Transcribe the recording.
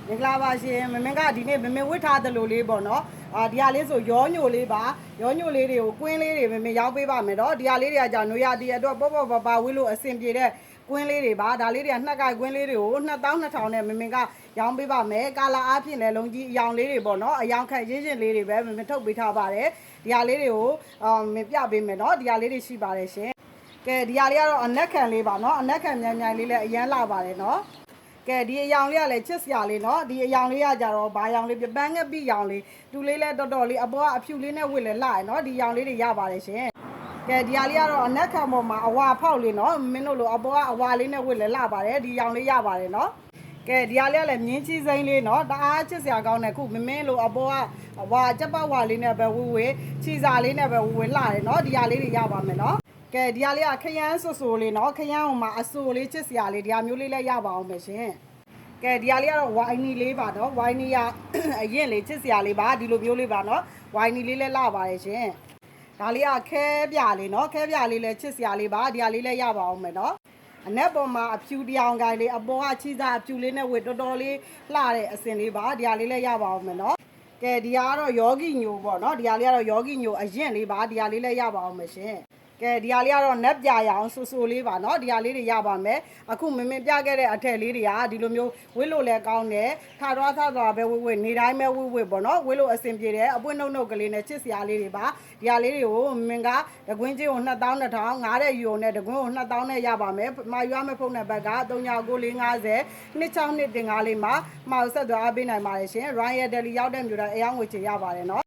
မင်္ဂလာပါရှင်မမင်ကဒီနေ့မမဝတ်ထားသလိုလေးပေါ့နော်ဒီဟာလေးဆိုရောညိုလေးပါရောညိုလေးတွေကိုကွင်းလေးတွေမမရောက်ပေးပါမယ်တော့ဒီဟာလေးတွေကကြာနွေရတီအတွက်ပေါ့ပေါ့ပါဝေးလို့အဆင်ပြေတဲ့ကွင်းလေးတွေပါဒါလေးတွေကနှက်ကကွင်းလေးတွေကို2200နဲ့မမင်ကရောင်းပေးပါမယ်ကာလာအားဖြင့်လည်းလုံးကြီးအယောင်လေးတွေပေါ့နော်အယောင်ခန့်ရင်းချင်းလေးတွေပဲမမထုတ်ပေးထားပါတယ်ဒီဟာလေးတွေကိုမပြပေးမယ်နော်ဒီဟာလေးတွေရှိပါတယ်ရှင်ကဲဒီဟာလေးကတော့အနက်ခံလေးပါနော်အနက်ခံမြန်မြန်လေးလည်းအရန်လာပါတယ်နော်ကဲဒီအယောင်လေးကလည်းချစ်စရာလေးเนาะဒီအယောင်လေးကကြတော့ဘာယောင်လေးပန်းငက်ပိယောင်လေးတူလေးလဲတော်တော်လေးအပေါ်ကအဖြူလေးနဲ့ဝစ်လဲလှရเนาะဒီယောင်လေးတွေရပါတယ်ရှင်ကဲဒီဟာလေးကတော့အနက်ခံပေါ်မှာအဝါဖောက်လေးเนาะမင်းတို့လိုအပေါ်ကအဝါလေးနဲ့ဝစ်လဲလှပါတယ်ဒီယောင်လေးရပါတယ်เนาะကဲဒီဟာလေးကလည်းမြင်းချီစိမ့်လေးเนาะတအားချစ်စရာကောင်းတယ်ခုမင်းလိုအပေါ်ကဝါကြက်ပဝါလေးနဲ့ပဲဝစ်ချီစာလေးနဲ့ပဲဝစ်လှတယ်เนาะဒီဟာလေးတွေရပါမယ်เนาะကဲဒီဟာလေးကခရမ်းဆူဆူလေးเนาะခရမ်းဟိုမှာအဆူလေးချစ်စရာလေးဒီဟာမျိုးလေးလည်းရပါအောင်မယ်ရှင်ကဲဒီဟာလေးကတော့ဝိုင်းနီလေးပါနော်ဝိုင်းနီကအရင်လေးချစ်စရာလေးပါဒီလိုမျိုးလေးပါနော်ဝိုင်းနီလေးလည်းလာပါတယ်ရှင်ဒါလေးကခဲပြလေးနော်ခဲပြလေးလည်းချစ်စရာလေးပါဒီဟာလေးလည်းရပါအောင်မယ်နော်အနက်ပေါ်မှာအဖြူတောင်ကိုင်းလေးအပေါ်ကချီစာအဖြူလေးနဲ့ဝတ်တော်တော်လေးလှတဲ့အစင်လေးပါဒီဟာလေးလည်းရပါအောင်မယ်နော်ကဲဒီဟာကတော့ယောဂီညိုပေါ့နော်ဒီဟာလေးကတော့ယောဂီညိုအရင်လေးပါဒီဟာလေးလည်းရပါအောင်မယ်ရှင်ကဲဒီဟာလေးကတော့နက်ပြရအောင်ဆူဆူလေးပါเนาะဒီဟာလေးတွေရပါမယ်အခုမပြခဲ့တဲ့အထက်လေးတွေကဒီလိုမျိုးဝစ်လို့လည်းကောင်းတယ်ထသွားပဲဝစ်နေတိုင်းပဲဝစ်ပေါ့เนาะဝစ်လို့အဆင်ပြေတယ်အပွင့်နှုတ်ကလေးနဲ့ချစ်စရာလေးတွေပါဒီဟာလေးတွေကိုမင်ကတကွင်းချင်းကို2200ငားတဲ့ယူနဲ့တကွင်းကို2000နဲ့ရပါမယ်မာရွာမဲ့ဖုန်းနံပါတ်က399450 2625လေးမှာမှာဆက်သွားပေးနိုင်ပါတယ်ရှင် Royal Delhi ရောက်တဲ့မြို့တိုင်းအယောင်ငွေချေရပါတယ်เนาะ